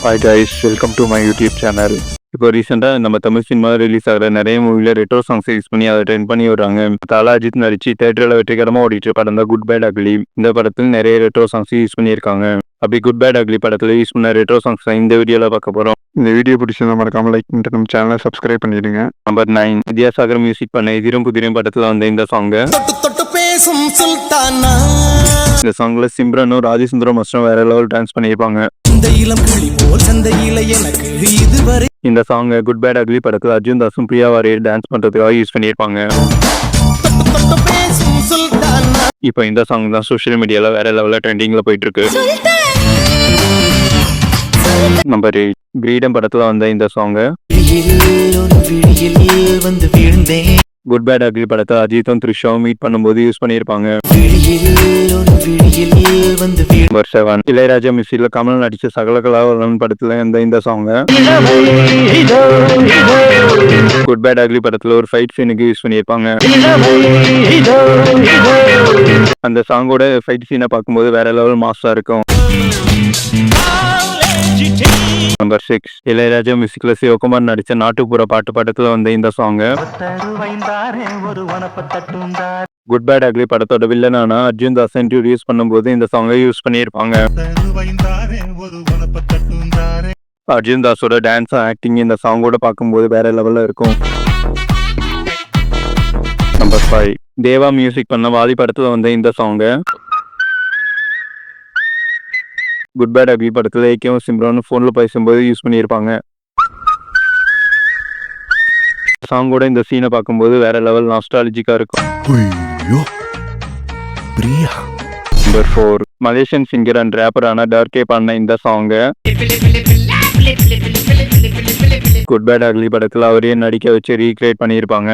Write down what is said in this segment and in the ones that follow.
Hi guys, welcome to my YouTube channel. இப்போ ரீசெண்டாக நம்ம தமிழ் சினிமா ரிலீஸ் ஆகிற நிறைய மூவியில் ரெட்ரோ சாங்ஸ் யூஸ் பண்ணி அதை ட்ரெண்ட் பண்ணி விடுறாங்க. அஜித் நடிச்சு தேட்டரில் வெற்றிகரமாக ஓடிட்டு படம் தான் குட் பேட் அக்லி. இந்த படத்தில் நிறைய ரெட்ரோ சாங்ஸ் யூஸ் பண்ணியிருக்காங்க. அப்படி குட் பேட் அக்லி படத்தில் யூஸ் பண்ண ரெட்ரோ சாங்ஸ் இந்த வீடியோவில் பார்க்க போகிறோம். இந்த வீடியோ பிடிச்சிருந்தா மறக்காம லைக் பண்ணிட்டு நம்ம சேனலை சப்ஸ்கிரைப் பண்ணிடுங்க. நம்பர் 9, வித்யாசாகர் மியூசிக் பண்ண எதிரும் புதிரும் படத்தில் வந்த இந்த சாங்கு. pesum sulthana. இந்த சாங்ல சிம்ரனும் ராஜசுந்தரம் மஸ்டும் வேற லெவல் டான்ஸ் பண்ணியிருப்பாங்க. இந்த சாங் குட் பேட் அக்லி படத்தில் அர்ஜுன் தாஸும் பிரியா வாரியர் டான்ஸ் பண்றதுக்காக யூஸ் பண்ணியிருப்பாங்க. இப்போ இந்த சாங் தான் சோஷியல் மீடியால வேற லெவல்ல ட்ரெண்டிங்ல போயிட்டு இருக்கு. நம்பர் 8, கிரீடம் படத்துல வந்த இந்த சாங். குட் பேட் அக்லி படத்தை அஜித்தும் த்ரிஷாவும் மீட் பண்ணும்போது யூஸ் பண்ணியிருப்பாங்க. நம்பர் 7, இளையராஜா மியூசிக்ல கமல் நடிச்ச சகலகலாவலன் படத்துல இந்த சாங். குட் பேட் அக்லி படத்துல ஒரு ஃபைட் சீனுக்கு யூஸ் பண்ணியிருப்பாங்க. அந்த சாங்கோட ஃபைட் சீனை பார்க்கும்போது வேற லெவல் மாஸா இருக்கும். நம்பர் 6, இளையராஜா மியூசிக்ல சிவகுமார் நடிச்ச நாட்டுப்புற பாட்டு படத்துல வந்த இந்த சாங். குட் பேட் அக்லி படத்தோட வில்லனான அர்ஜுன் தாஸ் இன்ட்ரோடியூஸ் பண்ணும்போது இந்த சாங்கை யூஸ் பண்ணியிருப்பாங்க. அர்ஜுன் தாஸோட டான்ஸ் ஆக்டிங் இந்த சாங்கோட பார்க்கும்போது வேற லெவல்ல இருக்கும். நம்பர் 5, தேவா மியூசிக் பண்ண வாலி படத்துல வந்த இந்த சாங். குட் பேட் அக்லி படத்துல ஏகேவும் சிம்ரனும் போன்ல பேசும்போது யூஸ் பண்ணியிருப்பாங்க. சாங்கோட இந்த சீனை பார்க்கும்போது வேற லெவல் நாஸ்டாலஜிக்கா இருக்கும். நம்பர் 4, மலேசியன் சிங்கர் அண்ட் ரேப்பரான டார்கே பண்ண இந்த சாங். குட் பேட் அக்லி படத்துல அவரே நடிக்க வச்சு ரீக்ரியேட் பண்ணியிருப்பாங்க.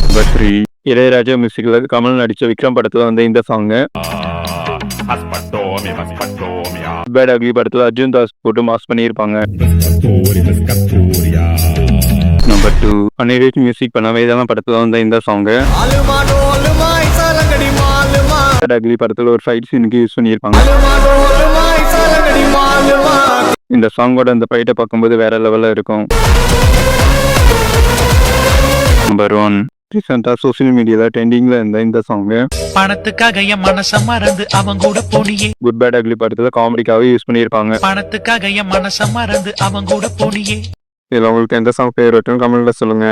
நம்பர் 3, இளையராஜா மியூசிக்ல கமல் நடிச்ச விக்ரம் படத்துல வந்து இந்த சாங். பேட் அக்லி படத்துல அர்ஜுன் தாஸ் போட்டு மாஸ் பண்ணியிருப்பாங்க. நம்பர் 2, அனிருத் மியூசிக் பண்ண வேதாளம் படத்துல வந்த இந்த சாங். பேட் அக்லி படத்துல ஒரு ஃபைட் சீனுக்கு யூஸ் பண்ணியிருப்பாங்க. இந்த சாங்கோட அந்த ஃபைட்டை பார்க்கும்போது வேற லெவல்ல இருக்கும். நம்பர் 1, ரீசெண்டா சோசியல் மீடியால ட்ரெண்டிங்ல இருந்த இந்த சாங். பணத்துக்காக என் மனச மறந்து அவன் கூட போனியே. குட் பேட் அக்லி படத்துல காமெடிக்காக யூஸ் பண்ணியிருப்பாங்க. பணத்துக்காக என் மனச மறந்து அவன் கூட போனியே. இதுல உங்களுக்கு எந்த சாங் ஃபேவரட்னு கமெண்ட்ல சொல்லுங்க.